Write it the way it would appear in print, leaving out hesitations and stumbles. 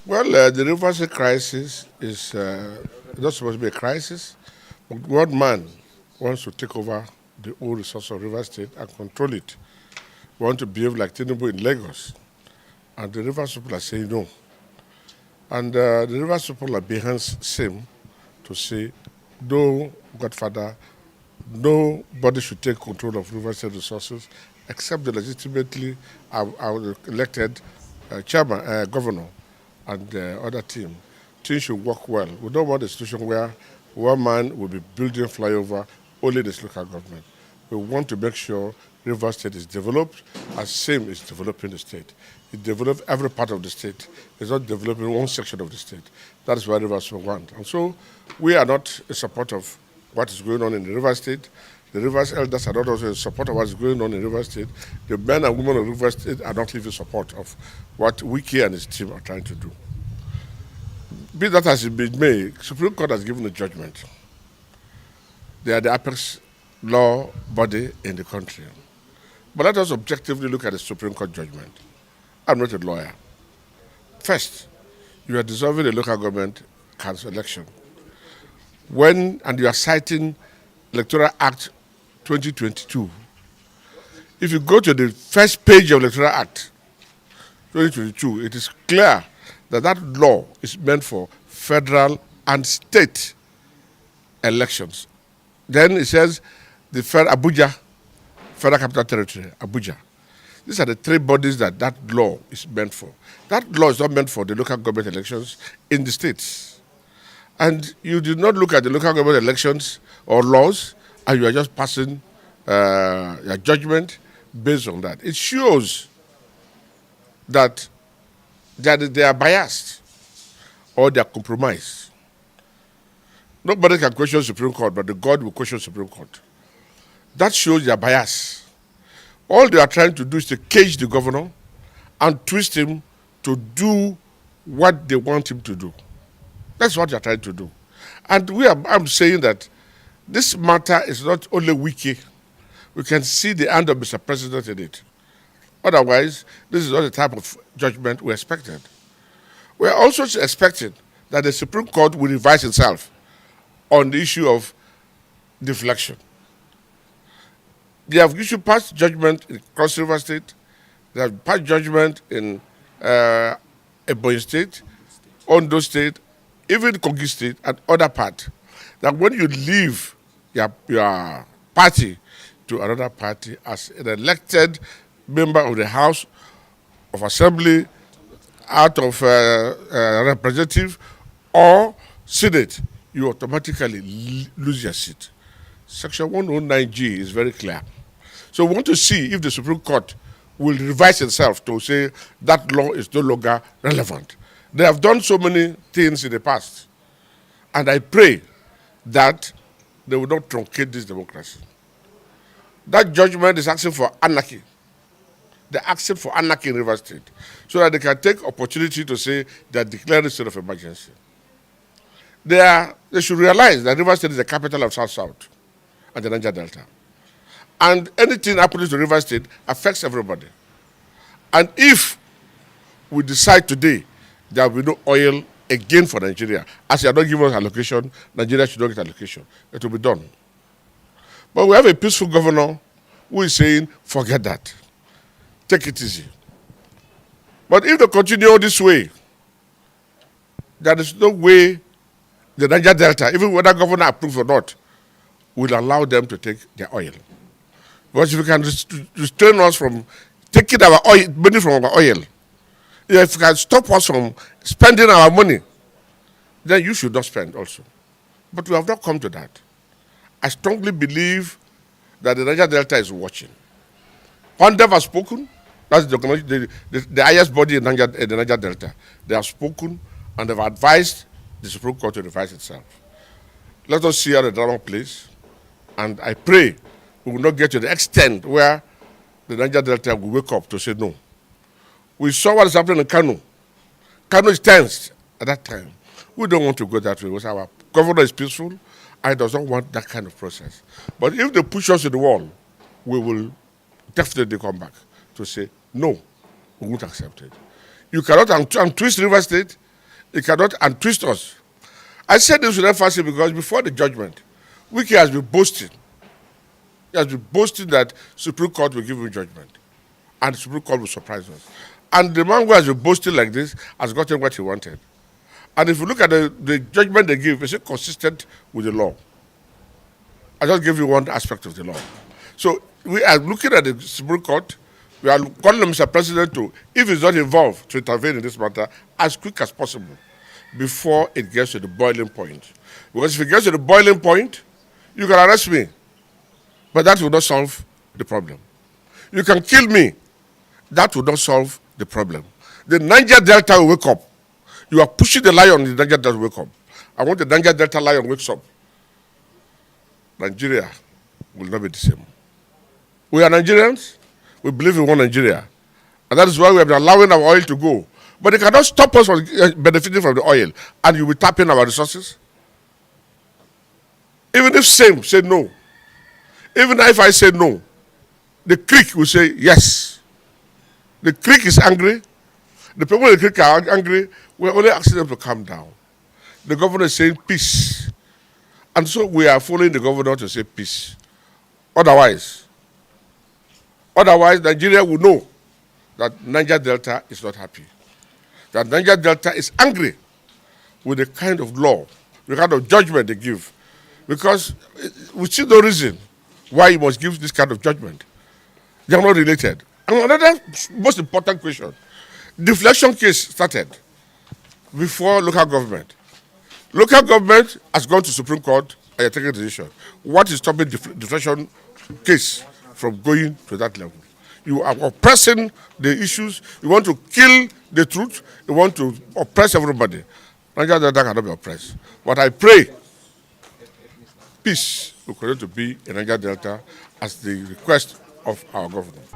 Well, the River State crisis is not supposed to be a crisis, but one man wants to take over the whole resource of River State and control it. We want to behave like Tinubu in Lagos. And the Rivers people are saying no. And the Rivers people are behind same to say, no, Godfather, nobody should take control of River State resources except the legitimately elected chairman, governor, and the other team. Things should work well. We don't want a situation where one man will be building flyover only in this local government. We want to make sure River State is developed as same is developing the state. It develops every part of the state. It's not developing one section of the state. That is what River State want. And so we are not in support of what is going on in the River State. The Rivers elders are not also in support of what is going on in River State. The men and women of River State are not even support of what Wike and his team are trying to do. Be that as it may, Supreme Court has given a judgment. They are the apex law body in the country. But let us objectively look at the Supreme Court judgment. I'm not a lawyer. First, you are dissolving a local government council election. And you are citing Electoral Act 2022. If you go to the first page of Electoral Act 2022, it is clear that that law is meant for federal and state elections. Then it says the Abuja, Federal Capital Territory, Abuja. These are the three bodies that law is meant for. That law is not meant for the local government elections in the states. And you did not look at the local government elections or laws, and you are just passing your judgment based on that. It shows that they are biased or they are compromised. Nobody can question Supreme Court, but the God will question Supreme Court. That shows their bias. All they are trying to do is to cage the governor and twist him to do what they want him to do. That's what they are trying to do. And I'm saying that this matter is not only Wike. We can see the hand of Mr. President in it. Otherwise, this is not the type of judgment we expected. We are also expecting that the Supreme Court will revise itself on the issue of deflection. They have issued past judgment in Cross River State. They have passed judgment in Ebonyi State, Ondo State, even Kogi State and other parts. That when you leave your party to another party as an elected member of the House of Assembly, out of representative or Senate, you automatically lose your seat. Section 109G is very clear. So we want to see if the Supreme Court will revise itself to say that law is no longer relevant. They have done so many things in the past. And I pray that they will not truncate this democracy. That judgment is asking for anarchy. They're asking for anarchy in River State so that they can take opportunity to say they're declaring a state of emergency. They should realize that River State is the capital of South-South and the Niger Delta. And anything happening to River State affects everybody. And if we decide today there will be no oil again for Nigeria, as you are not giving us allocation, Nigeria should not get allocation. It will be done. But we have a peaceful governor who is saying, forget that. Take it easy. But if they continue this way, there is no way the Niger Delta, even whether governor approves or not, will allow them to take their oil. Because if you can restrain us from taking our oil, money from our oil, if you can stop us from spending our money, then you should not spend also. But we have not come to that. I strongly believe that the Niger Delta is watching. PONDEV has spoken. That's the highest body in the Niger Delta. They have spoken and they've advised the Supreme Court to revise itself. Let us see how the drama plays. And I pray we will not get to the extent where the Niger Delta will wake up to say no. We saw what is happening in Kano. Kano is tense at that time. We don't want to go that way because our governor is peaceful and does not want that kind of process. But if they push us to the wall, we will definitely come back to say, no, we won't accept it. You cannot untwist River State It cannot and twist us. I said this with emphasis because before the judgment, Wike has been boasting. He has been boasting that Supreme Court will give him judgment. And the Supreme Court will surprise us. And the man who has been boasting like this has gotten what he wanted. And if you look at the judgment they give, it's consistent with the law. I just give you one aspect of the law. So we are looking at the Supreme Court. We are calling on Mr. President to, if he's not involved, to intervene in this matter as quick as possible before it gets to the boiling point. Because if it gets to the boiling point, you can arrest me, but that will not solve the problem. You can kill me, that will not solve the problem. The Niger Delta will wake up. You are pushing the lion in the Niger Delta will wake up. I want the Niger Delta lion wakes up. Nigeria will not be the same. We are Nigerians. We believe in one Nigeria. And that is why we have been allowing our oil to go. But it cannot stop us from benefiting from the oil. And you will tap in our resources. Even if same say no. Even if I say no, the creek will say yes. The creek is angry. The people in the creek are angry. We're only asking them to calm down. The governor is saying peace. And so we are following the governor to say peace. Otherwise, Nigeria will know that Niger Delta is not happy. That Niger Delta is angry with the kind of law, the kind of judgment they give. Because we see no reason why you must give this kind of judgment. They are not related. And another most important question, deflection case started before local government. Local government has gone to Supreme Court and you're taking a decision. What is stopping deflection case from going to that level? You are oppressing the issues. You want to kill the truth. You want to oppress everybody. Niger Delta cannot be oppressed. But I pray peace will continue to be in Niger Delta as the request of our government.